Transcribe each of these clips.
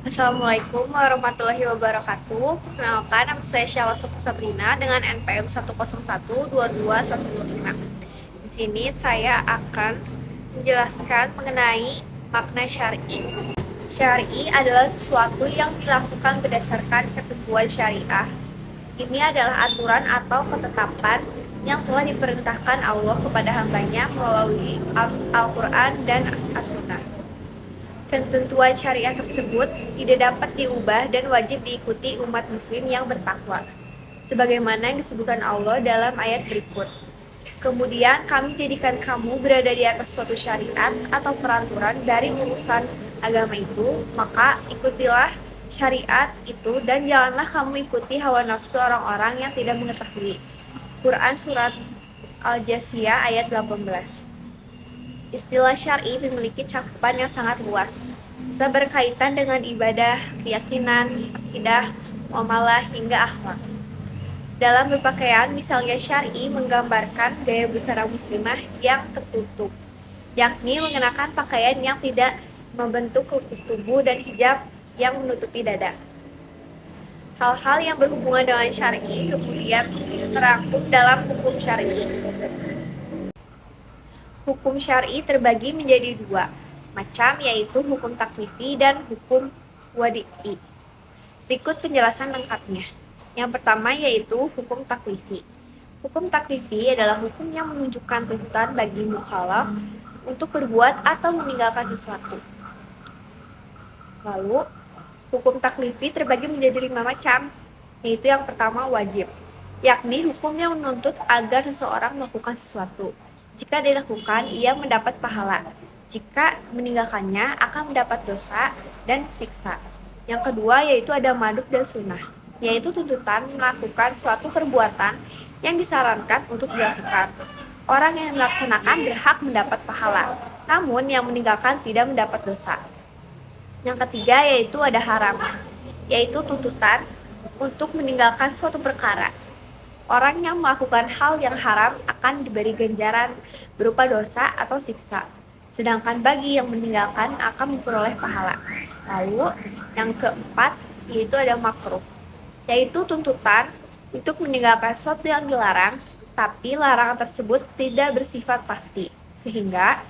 Assalamualaikum warahmatullahi wabarakatuh. Perkenalkan, nama saya Syala Sofa Sabrina dengan NPM 101222125. Di sini saya akan menjelaskan mengenai makna syar'i. Syar'i adalah sesuatu yang dilakukan berdasarkan ketentuan syariah. Ini adalah aturan atau ketetapan yang telah diperintahkan Allah kepada hambanya melalui Al-Quran dan As-Sunnah. Ketentuan syariah tersebut tidak dapat diubah dan wajib diikuti umat muslim yang bertakwa, sebagaimana yang disebutkan Allah dalam ayat berikut. Kemudian kami jadikan kamu berada di atas suatu syariat atau peraturan dari urusan agama itu, maka ikutilah syariat itu dan janganlah kamu ikuti hawa nafsu orang-orang yang tidak mengetahui. Quran Surat Al-Jasiyah ayat 18. Istilah syar'i memiliki cakupan yang sangat luas, bisa berkaitan dengan ibadah, keyakinan, akidah, muamalah, hingga akhlak. Dalam berpakaian, misalnya syar'i menggambarkan gaya busana muslimah yang tertutup, yakni mengenakan pakaian yang tidak membentuk lekuk tubuh dan hijab yang menutupi dada. Hal-hal yang berhubungan dengan syar'i kemudian terangkum dalam hukum syar'i. Hukum syar'i terbagi menjadi dua macam, yaitu hukum taklifi dan hukum wadi'i. Berikut penjelasan lengkapnya. Yang pertama yaitu hukum taklifi. Hukum taklifi adalah hukum yang menunjukkan tuntutan bagi mukallaf untuk berbuat atau meninggalkan sesuatu. Lalu, hukum taklifi terbagi menjadi 5 macam, yaitu yang pertama wajib, yakni hukum yang menuntut agar seseorang melakukan sesuatu. Jika dilakukan, ia mendapat pahala. Jika meninggalkannya, akan mendapat dosa dan siksa. Yang kedua yaitu ada mandub dan sunnah, yaitu tuntutan melakukan suatu perbuatan yang disarankan untuk dilakukan. Orang yang melaksanakan berhak mendapat pahala, namun yang meninggalkan tidak mendapat dosa. Yang ketiga yaitu ada haram, yaitu tuntutan untuk meninggalkan suatu perkara. Orang yang melakukan hal yang haram akan diberi ganjaran berupa dosa atau siksa, sedangkan bagi yang meninggalkan akan memperoleh pahala. Lalu, yang keempat yaitu ada makruh, yaitu tuntutan untuk meninggalkan sesuatu yang dilarang, tapi larangan tersebut tidak bersifat pasti, sehingga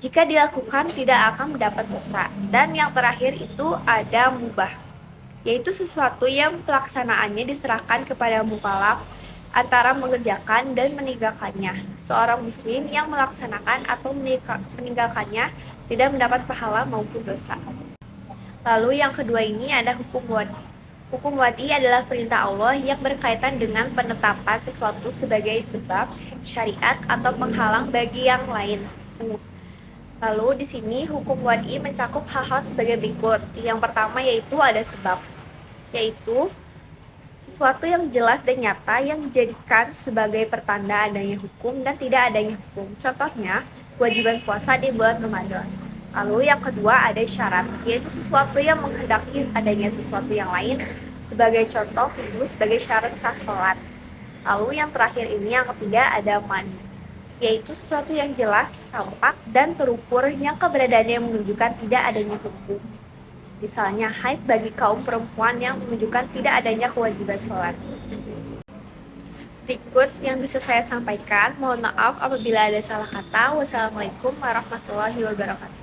jika dilakukan tidak akan mendapat dosa. Dan yang terakhir itu ada mubah, yaitu sesuatu yang pelaksanaannya diserahkan kepada mukallaf antara mengerjakan dan meninggalkannya. Seorang muslim yang melaksanakan atau meninggalkannya tidak mendapat pahala maupun dosa. Lalu yang kedua ini ada hukum wadi. Hukum wadi adalah perintah Allah yang berkaitan dengan penetapan sesuatu sebagai sebab, syariat, atau penghalang bagi yang lain. Lalu di sini hukum wadi mencakup hal-hal sebagai berikut. Yang pertama yaitu ada sebab, yaitu sesuatu yang jelas dan nyata yang dijadikan sebagai pertanda adanya hukum dan tidak adanya hukum. Contohnya, kewajiban puasa di bulan Ramadan. Lalu yang kedua ada syarat, yaitu sesuatu yang menghendaki adanya sesuatu yang lain. Sebagai contoh, itu sebagai syarat sah sholat. Lalu yang terakhir ini, yang ketiga ada mani, yaitu sesuatu yang jelas, tampak, dan terukur yang keberadaannya menunjukkan tidak adanya hukum. Misalnya haid bagi kaum perempuan yang menunjukkan tidak adanya kewajiban sholat. Berikut yang bisa saya sampaikan. Mohon maaf apabila ada salah kata. Wassalamualaikum warahmatullahi wabarakatuh.